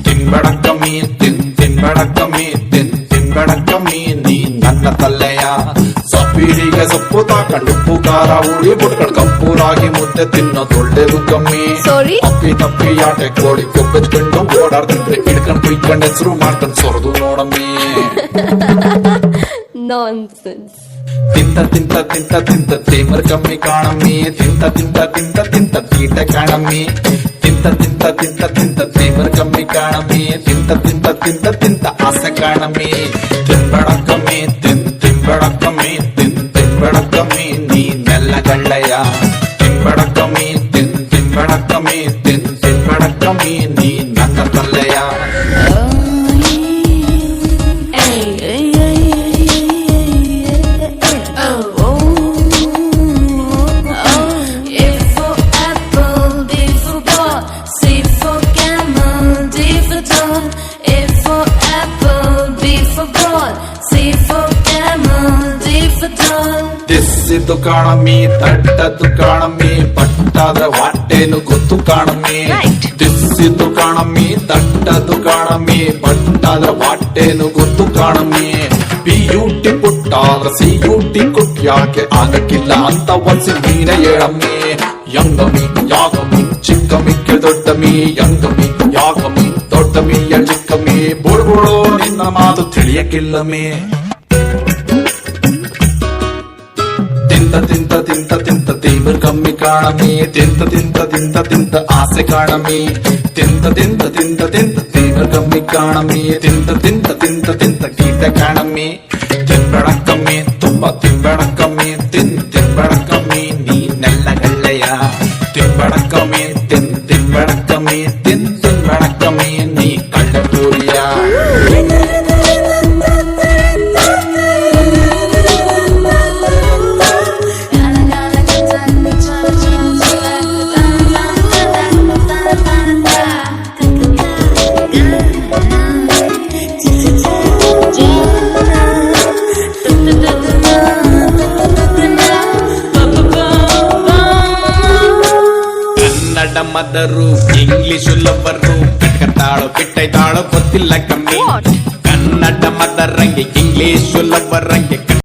ತಿನ್ಬೇಡ ಕಮ್ಮಿ ತಿನ್ಬೇಡ ಕಮ್ಮಿ ತಿನ್ಬೇಡ ಕಮ್ಮಿ ನೀ ನನ್ನ ತಲ್ಲೆಯ ಸೊಪ್ಪಿಗೆ ಸೊಪ್ಪು ತಾಕಂಡು ಉಪ್ಪು ಖಾರ ಉಳಿ ಬುಟ್ಕಂಡ್ ಕಪ್ಪೂರಾಗಿ ಮುದ್ದೆ ತಿನ್ನೋದು ಒಳ್ಳೇದು ಕಮ್ಮಿ ಅಪ್ಪಿ ತಪ್ಪಿ ಆಟೆ ಕೋಳಿ ಕೊಬ್ಬೆಚ್ಕೊಂಡು ಓಡಾಡ್ತಿದ್ರೆ ಹಿಡ್ಕೊಂಡ್ ಕುಯ್ಕೊಂಡ್ ಹೆಸರು ಮಾಡ್ಕೊಂಡ್ ಸೊರದು ನೋಡಮ್ಮಿ Nonsense. ತಿಂತ ತಿಂತ ತಿಂತ ತಿಂತ ತೇಮರ್ ಕಮ್ಮಿ ಕಾಣಮ್ಮಿ ತಿಂತ ತಿಂತ ತಿಂತ ತಿಂತ ತೀಟ ಕಾಣಮ್ಮಿ ತಿಂತ ತಿಂತ ತಿಂತ ತಿಂತ ತೇಮರ್ ಕಮ್ಮಿ ಕಾಣಮ್ಮಿ ತಿಂತ ತಿಂತ ತಿಂತ ತಿಂತ ಆಸೆ ಕಾಣಮ್ಮಿ ತಿನ್ಬೇಡ ಕಮ್ಮಿ ತಿನ್ಬೇಡ ಕಮ್ಮಿ ತಿನ್ಬೇಡ ಕಮ್ಮಿ ನೀ ನೆಲ್ಲಗಳ್ಳಯ್ಯ ತಿನ್ಬೇಡ ಕಮ್ಮಿ ತಿನ್ಬೇಡ ಕಮ್ಮಿ ತಿನ್ಬೇಡ ಕಮ್ಮಿ ನೀ ನನ್ನ ತಲ್ಲೆಯ ತಿಸ್ಸಿದ್ದು ಕಾಣಮ್ಮಿ ತಟ್ಟದ್ದು ಕಾಣಮ್ಮಿ ಪಟ್ಟಾದ್ರ ಹೊಟ್ಟೆನು ಗೊತ್ತು ಕಾಣಮ್ಮಿ ತಿಸ್ಸಿದ್ದು ಕಾಣಮ್ಮಿ ತಟ್ಟದ್ದು ಕಾಣಮ್ಮಿ ಪಟ್ಟಾದ್ರ ಹೊಟ್ಟೆನು ಗೊತ್ತು ಕಾಣಮ್ಮಿ ಪಿಯುಟಿ ಪುಟ್ಟಾದ್ರ ಸಿಯುಟಿ ಕುಟ್ ಯಾಕೆ ಆಗಕ್ಕಿಲ್ಲ ಅಂತ ಒನ್ಸಿ ನೀನೆ ಹೇಳಮ್ಮಿ ಯಂಗಮಿ ಯಾಗಮಿ ಚಿಕ್ಕಮ್ಮಿ ದೊಡ್ಡಮಿ ಯಂಗಮಿ ಯಾಗಮಿ ದೊಡ್ಡಮಿ ಚಿಕ್ಕಮ್ಮಿ ಬುಡ್ಬುಡೋ ನಿನ್ನ ಮಾತು ತಿಳಿಯಕ್ಕಿಲ್ಲಮ್ಮಿ ತಿಂತ ತಿಂತ ತಿಂತ ತಿಂತ ತೇಮರ್ ಕಮ್ಮಿ ಕಾಣಮ್ಮಿ ತಿಂತ ತಿಂತ ತಿಂತ ತಿಂತ ಆಸೆ ಕಾಣಮ್ಮಿ ತಿಂತ ತಿಂತ ತಿಂತ ತಿಂತ ತೇಮರ್ ಕಮ್ಮಿ ಕಾಣಮ್ಮಿ ತಿಂತ ತಿಂತ ತಿಂತ ತಿಂತ ಕೀಟ ಕಾಣಮ್ಮಿ ತಿನ್ಬೇಡ ಕಮ್ಮಿ ತುಂಬಾ ತಿನ್ಬೇಡ ಕಮ್ಮಿ ತಿನ್ಬೇಡ ಕಮ್ಮಿ ನೀ ನೆಲ್ಲಗಳ್ಳೆಯ ತಿನ್ಬೇಡ ಕಮ್ಮಿ ತಿನ್ಬೇಡ ಕಮ್ಮಿ ತಿನ್ಬೇಡ ಕಮ್ಮಿ ನೀ ಕಳ್ಳಪೂರಿಯ ಮದರು ಇಂಗ್ಲಿಷು ಲವ್ವರು ಕಟ್ಕತಾಳು ಬಿಟ್ಟೈತಾಳು ಗೊತ್ತಿಲ್ಲ ಕಮ್ಮಿ ಕನ್ನಡ ಮದರಂಗೆ ಇಂಗ್ಲಿಷು ಲವ್ವರಂಗೆ